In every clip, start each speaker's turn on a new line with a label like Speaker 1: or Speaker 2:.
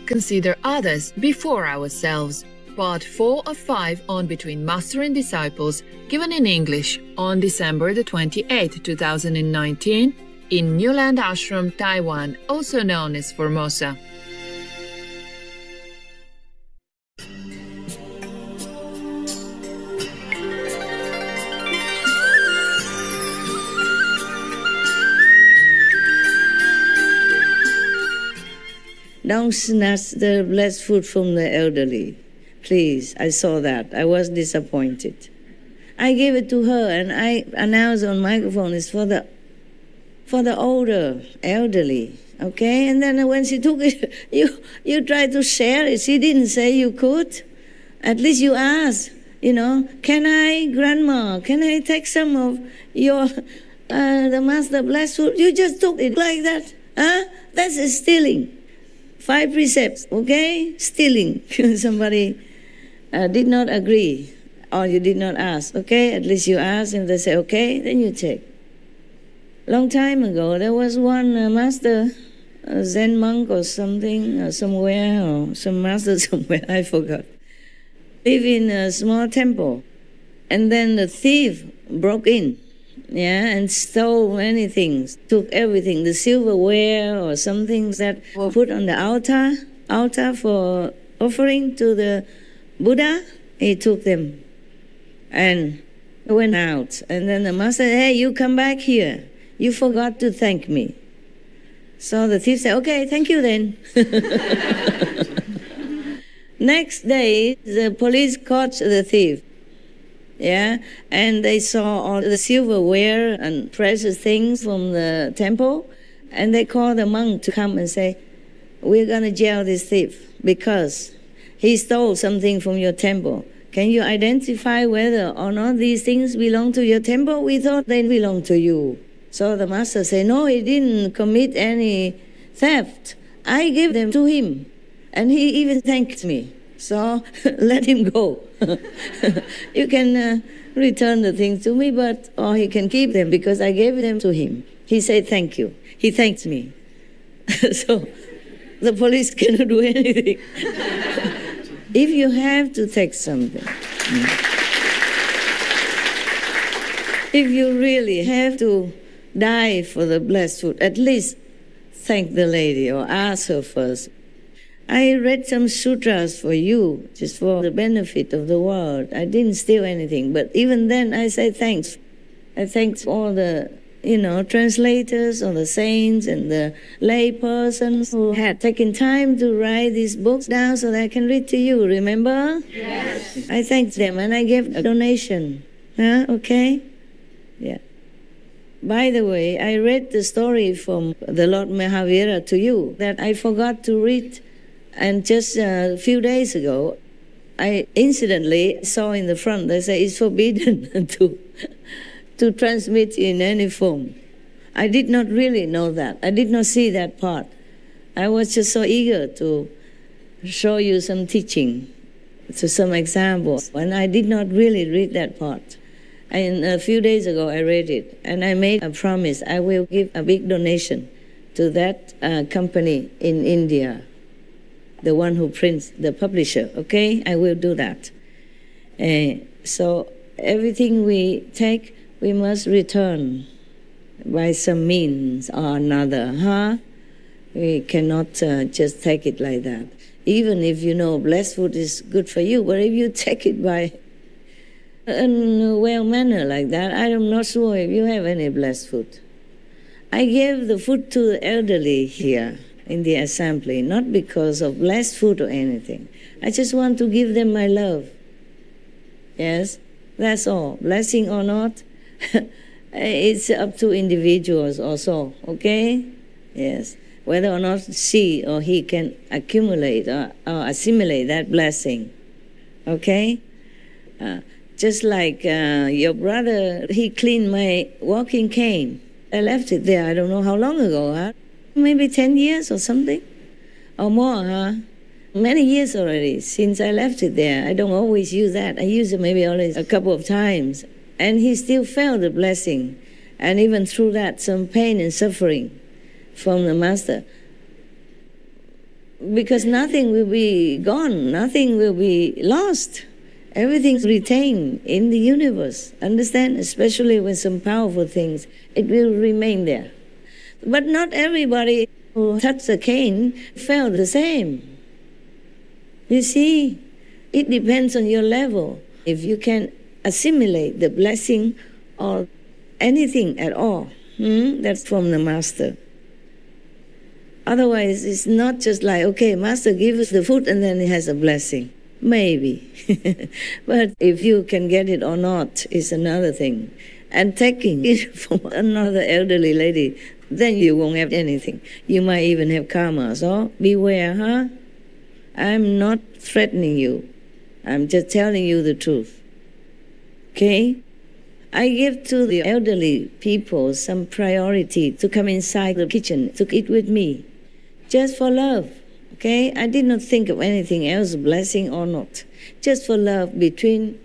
Speaker 1: consider others before ourselves. Part 4 of 5 on Between Master and Disciples, given in English on December the 28th, 2019, in Newland Ashram, Taiwan, also known as Formosa.
Speaker 2: Don't snatch the blessed food from the elderly. Please, I saw that. I was disappointed. I gave it to her, and I announced on microphone it's for the older, elderly, okay? And then when she took it, you tried to share it. She didn't say you could. At least you asked, can I, Grandma, can I take some of your, the Master blessed food? You just took it like that, huh? That's stealing. 5 precepts, okay? Stealing. Somebody did not agree, or you did not ask, okay? At least you asked, and they say, okay, then you take. Long time ago, there was one master, a Zen monk or something, somewhere, or some master somewhere, I forgot. Live in a small temple. And then the thief broke in, and stole many things, took everything, the silverware or some things that were put on the altar for offering to the Buddha. He took them and went out. And then the master said, hey, you come back here. You forgot to thank me. So the thief said, okay, thank you then. Next day, the police caught the thief. And they saw all the silverware and precious things from the temple, and they called the monk to come and say, we're going to jail this thief because he stole something from your temple. Can you identify whether or not these things belong to your temple? We thought they belong to you. So the master said, no, he didn't commit any theft. I gave them to him, and he even thanked me. So let him go. You can return the things to me, or he can keep them because I gave them to him. He said thank you. He thanked me. So the police cannot do anything. If you have to take something, if you really have to die for the blessed food, at least thank the lady or ask her first. I read some sutras for you, just for the benefit of the world. I didn't steal anything, but even then I say thanks. I thanked all the, translators, all the saints and the lay persons who had taken time to write these books down so that I can read to you, remember?
Speaker 3: Yes.
Speaker 2: I thanked them and I gave a donation. Okay? Yeah. By the way, I read the story from the Lord Mahavira to you that I forgot to read. And just a few days ago, I incidentally saw in the front, they say it's forbidden to transmit in any form. I did not really know that. I did not see that part. I was just so eager to show you some teaching, to some examples, and I did not really read that part. And a few days ago, I read it, and I made a promise. I will give a big donation to that company in India. The one who prints, the publisher, okay? I will do that. So everything we take, we must return by some means or another, We cannot just take it like that. Even if blessed food is good for you, but if you take it by a well manner like that, I am not sure if you have any blessed food. I gave the food to the elderly here in the assembly, not because of blessed food or anything. I just want to give them my love. Yes, that's all. Blessing or not, it's up to individuals also, okay? Yes, whether or not she or he can accumulate or assimilate that blessing, okay? Just like your brother, he cleaned my walking cane. I left it there, I don't know how long ago, Maybe 10 years or something, or more, Many years already since I left it there. I don't always use that. I use it maybe only a couple of times. And he still felt the blessing. And even through that, some pain and suffering from the Master. Because nothing will be gone, nothing will be lost. Everything's retained in the universe. Understand? Especially with some powerful things, it will remain there. But not everybody who touched the cane felt the same. You see, it depends on your level. If you can assimilate the blessing or anything at all, that's from the Master. Otherwise, it's not just like, okay, Master gives us the food and then he has a blessing. Maybe. But if you can get it or not is another thing. And taking it from another elderly lady, then you won't have anything. You might even have karma. So beware, huh? I'm not threatening you. I'm just telling you the truth. Okay? I give to the elderly people some priority to come inside the kitchen to eat with me. Just for love. Okay? I did not think of anything else, blessing or not. Just for love between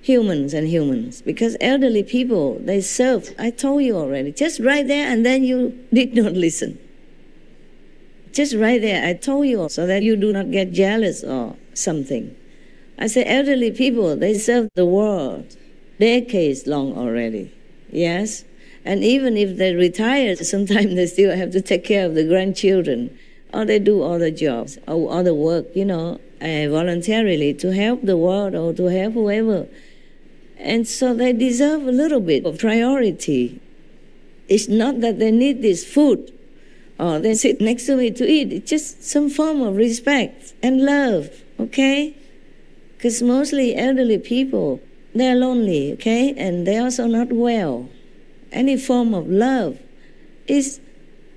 Speaker 2: humans and humans. Because elderly people, they serve. I told you already. Just right there, and then you did not listen. Just right there, I told you so that you do not get jealous or something. I say elderly people, they serve the world decades long already. Yes? And even if they retire, sometimes they still have to take care of the grandchildren. Or they do other jobs or other work, voluntarily to help the world or to help whoever. And so they deserve a little bit of priority. It's not that they need this food or they sit next to me to eat. It's just some form of respect and love, okay? Because mostly elderly people, they're lonely, okay? And they're also not well. Any form of love is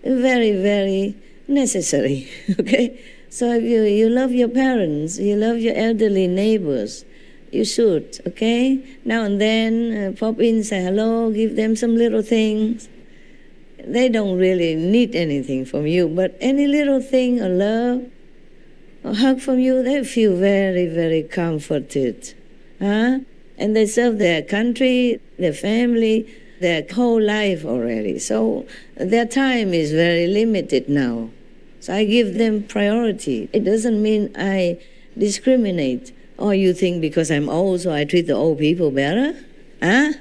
Speaker 2: very, very necessary, okay? So if you love your parents, you love your elderly neighbors, you should, okay? Now and then, pop in, say hello, give them some little things. They don't really need anything from you, but any little thing, a love, a hug from you, they feel very, very comforted, huh? And they serve their country, their family, their whole life already. So their time is very limited now. So I give them priority. It doesn't mean I discriminate. Or you think because I'm old, so I treat the old people better? Huh?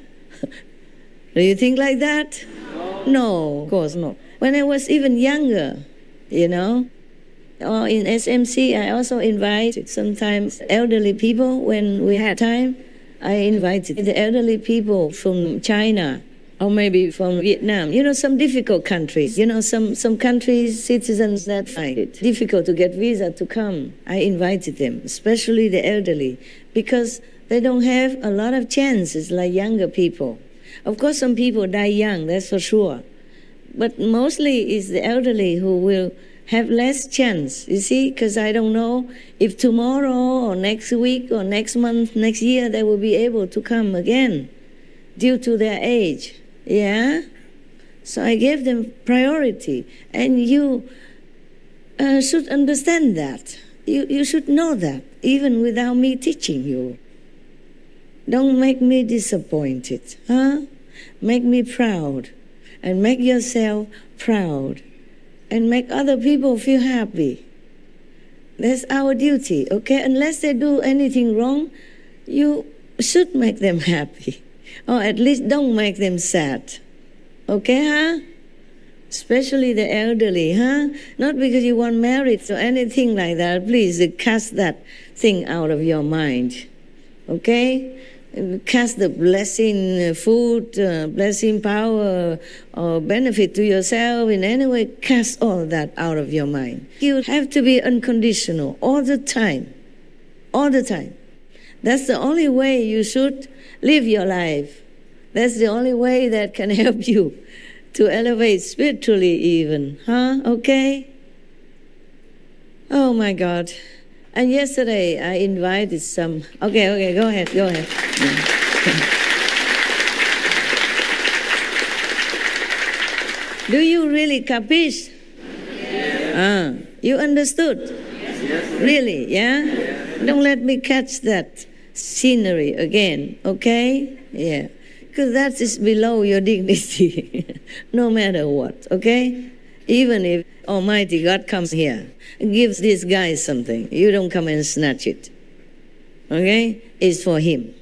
Speaker 2: Do you think like that? No, of course not. When I was even younger, or in SMC, I also invited sometimes elderly people when we had time. I invited the elderly people from China or maybe from Vietnam, some difficult countries, some countries, citizens that find it difficult to get visa to come. I invited them, especially the elderly, because they don't have a lot of chances like younger people. Of course, some people die young, that's for sure. But mostly it's the elderly who will have less chance, you see, because I don't know if tomorrow or next week or next month, next year, they will be able to come again due to their age. Yeah? So I gave them priority. And you should understand that. You should know that, even without me teaching you. Don't make me disappointed, huh? Make me proud. And make yourself proud. And make other people feel happy. That's our duty, okay? Unless they do anything wrong, you should make them happy. Or at least don't make them sad. Okay, huh? Especially the elderly, huh? Not because you want marriage or anything like that. Please cast that thing out of your mind. Okay? Cast the blessing food, blessing power, or benefit to yourself in any way. Cast all that out of your mind. You have to be unconditional all the time. All the time. That's the only way you should live your life. That's the only way that can help you to elevate spiritually even. Huh? Okay? Oh my God. And yesterday I invited some... Okay, go ahead. Do you really capiche? Yes. You understood? Yes. Really, yeah? Yes. Don't let me catch that scenery again, okay? Yeah. Because that is below your dignity, no matter what, okay? Even if Almighty God comes here and gives this guy something, you don't come and snatch it. Okay? It's for him.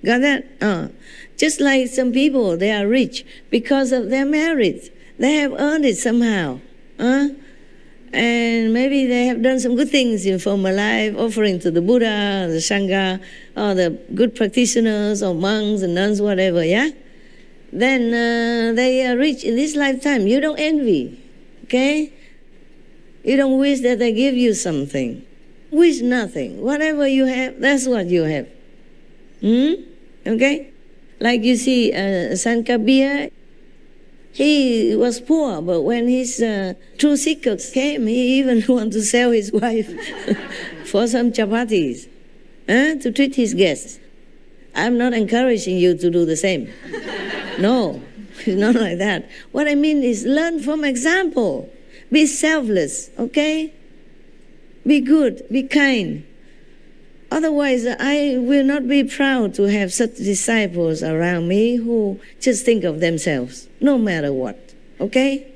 Speaker 2: Got that? Just like some people, they are rich because of their merit. They have earned it somehow. And maybe they have done some good things in former life, offering to the Buddha, the Sangha, or the good practitioners, or monks and nuns, whatever, yeah? Then they are rich in this lifetime. You don't envy, okay? You don't wish that they give you something. Wish nothing. Whatever you have, that's what you have. Okay? Like you see, Sankabir, he was poor, but when his true seekers came, he even wanted to sell his wife for some chapatis to treat his guests. I'm not encouraging you to do the same. No, it's not like that. What I mean is learn from example. Be selfless, okay? Be good, be kind. Otherwise, I will not be proud to have such disciples around me who just think of themselves, no matter what, okay?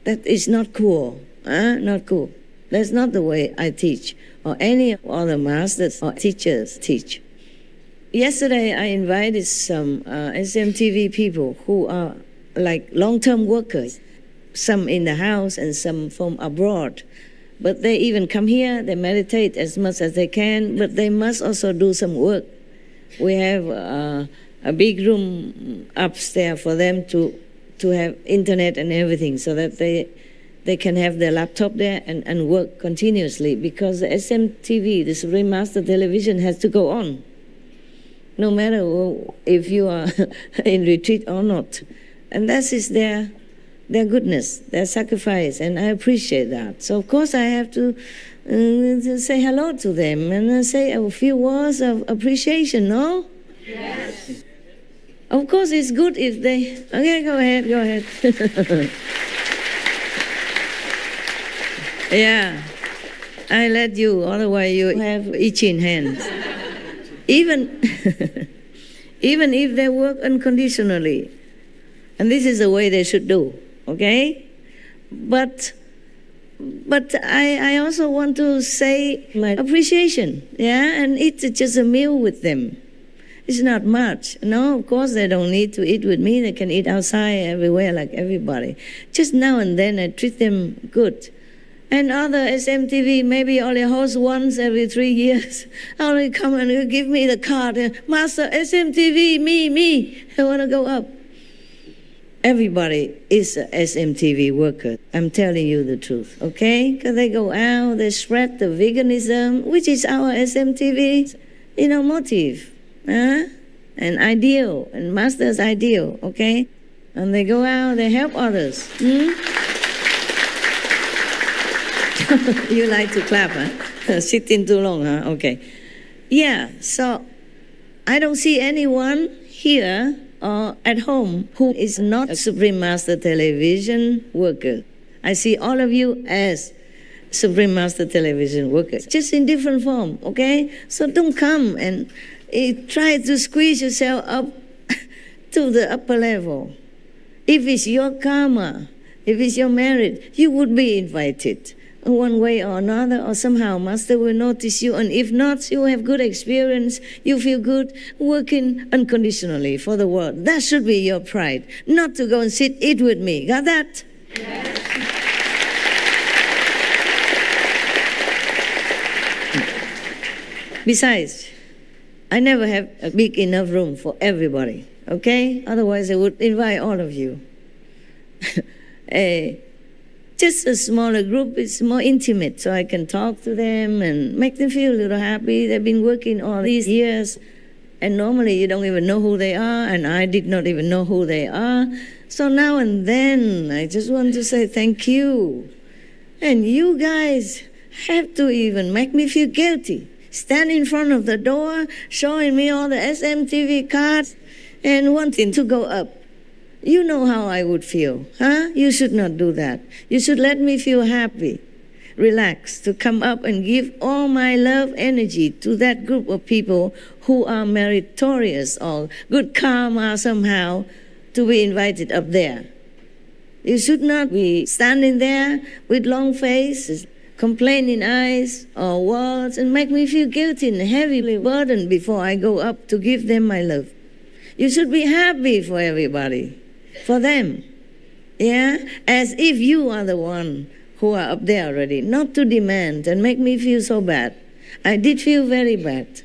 Speaker 2: That is not cool, not cool. That's not the way I teach, or any other masters or teachers teach. Yesterday, I invited some SMTV people who are like long-term workers, some in the house and some from abroad. But they even come here, they meditate as much as they can, but they must also do some work. We have a big room upstairs for them to have internet and everything so that they can have their laptop there and work continuously, because the SMTV, the Supreme Master Television, has to go on, no matter if you are in retreat or not. And that is their goodness, their sacrifice, and I appreciate that. So of course I have to say hello to them and say a few words of appreciation, no?
Speaker 3: Yes.
Speaker 2: Of course it's good if they... Okay, go ahead. Yeah, I let you, otherwise you have itching hands. Even if they work unconditionally, and this is the way they should do. Okay? But I also want to say my appreciation, yeah? And eat just a meal with them. It's not much. No, of course they don't need to eat with me. They can eat outside everywhere like everybody. Just now and then I treat them good. And other SMTV maybe only host once every 3 years. Only come and give me the card. Master, SMTV, me. I want to go up. Everybody is a SMTV worker. I'm telling you the truth, okay? Because they go out, they spread the veganism, which is our SMTV, motive, and ideal, and master's ideal, okay? And they go out, they help others. You like to clap, huh? Sitting too long, huh? Okay. Yeah, so I don't see anyone here or at home who is not a Supreme Master Television worker. I see all of you as Supreme Master Television workers, just in different form, okay? So don't come and try to squeeze yourself up to the upper level. If it's your karma, if it's your merit, you would be invited one way or another, or somehow Master will notice you, and if not, you have good experience, you feel good working unconditionally for the world. That should be your pride, not to go and eat with me. Got that?
Speaker 3: Yes.
Speaker 2: Besides, I never have a big enough room for everybody, okay? Otherwise I would invite all of you. Just a smaller group is more intimate, so I can talk to them and make them feel a little happy. They've been working all these years, and normally you don't even know who they are, and I did not even know who they are. So now and then, I just want to say thank you. And you guys have to even make me feel guilty. Stand in front of the door, showing me all the SMTV cards, and wanting to go up. You know how I would feel, huh? You should not do that. You should let me feel happy, relaxed, to come up and give all my love energy to that group of people who are meritorious or good karma somehow to be invited up there. You should not be standing there with long faces, complaining eyes or words, and make me feel guilty and heavily burdened before I go up to give them my love. You should be happy for everybody, for them. Yeah? As if you are the one who are up there already, not to demand and make me feel so bad. I did feel very bad.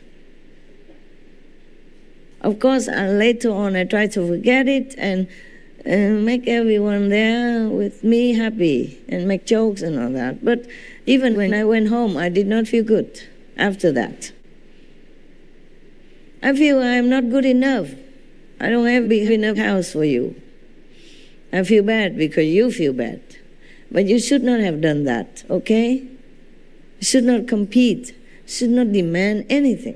Speaker 2: Of course, later on I tried to forget it and make everyone there with me happy and make jokes and all that. But even when I went home, I did not feel good after that. I feel I am not good enough. I don't have a big enough house for you. I feel bad because you feel bad. But you should not have done that, okay? You should not compete, should not demand anything.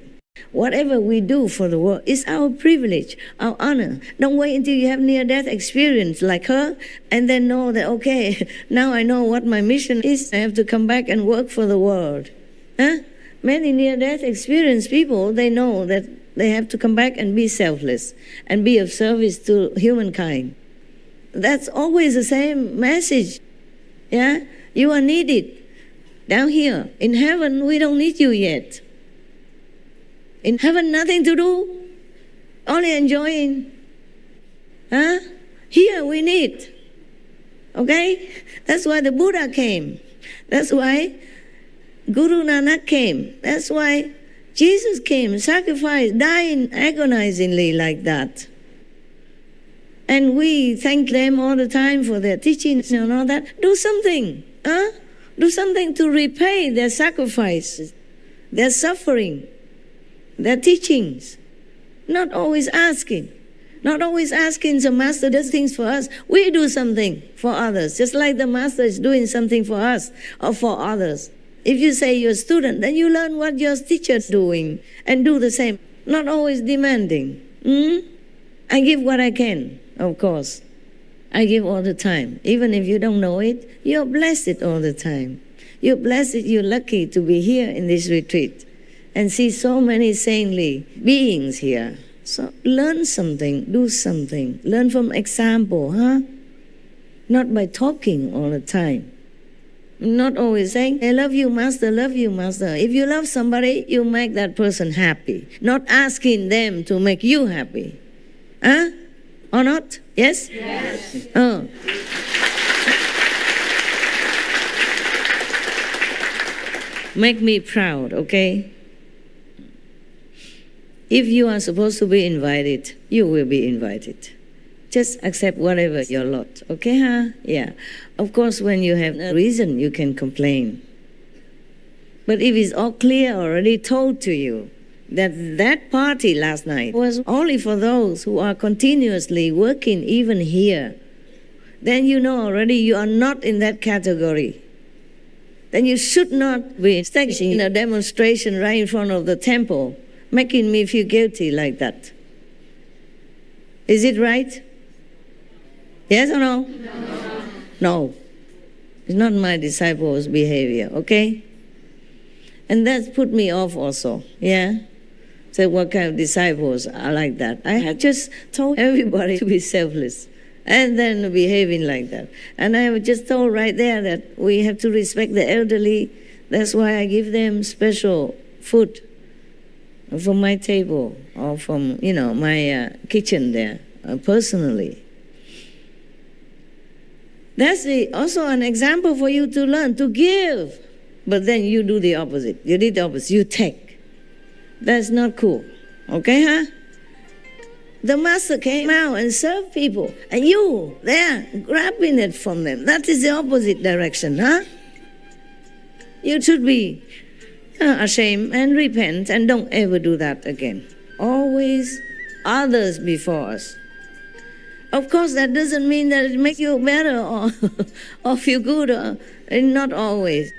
Speaker 2: Whatever we do for the world is our privilege, our honor. Don't wait until you have near-death experience like her and then know that, okay, now I know what my mission is. I have to come back and work for the world. Huh? Many near-death experienced people, they know that they have to come back and be selfless and be of service to humankind. That's always the same message. Yeah? You are needed down here. In heaven, we don't need you yet. In heaven, nothing to do, only enjoying. Huh? Here we need. Okay? That's why the Buddha came. That's why Guru Nanak came. That's why Jesus came, sacrificed, dying agonizingly like that. And we thank them all the time for their teachings and all that. Do something. Huh? Do something to repay their sacrifices, their suffering, their teachings. Not always asking. Not always asking the Master does things for us. We do something for others, just like the Master is doing something for us or for others. If you say you're a student, then you learn what your teacher is doing and do the same. Not always demanding. I give what I can, of course. I give all the time. Even if you don't know it, you're blessed all the time. You're blessed, you're lucky to be here in this retreat and see so many saintly beings here. So learn something, do something. Learn from example, huh? Not by talking all the time. Not always saying, I love you, Master, love you, Master. If you love somebody, you make that person happy. Not asking them to make you happy. Huh? Or not? Yes?
Speaker 3: Yes.
Speaker 2: Oh. Make me proud, okay? If you are supposed to be invited, you will be invited. Just accept whatever your lot, okay, huh? Yeah. Of course, when you have a reason, you can complain. But if it's all clear, already told to you, that party last night was only for those who are continuously working even here, then you know already you are not in that category. Then you should not be staging a demonstration right in front of the temple, making me feel guilty like that. Is it right? Yes or no?
Speaker 3: No.
Speaker 2: No. It's not my disciples' behavior, okay? And that put me off also, yeah? So what kind of disciples are like that? I had just told everybody to be selfless and then behaving like that. And I have just told right there that we have to respect the elderly. That's why I give them special food from my table or from, my kitchen there, personally. That's also an example for you to learn, to give. But then you do the opposite. You did the opposite. You take. That's not cool. Okay, huh? The Master came out and served people. And you, there, grabbing it from them. That is the opposite direction, huh? You should be ashamed and repent and don't ever do that again. Always others before us. Of course, that doesn't mean that it makes you better or feel good. Not always.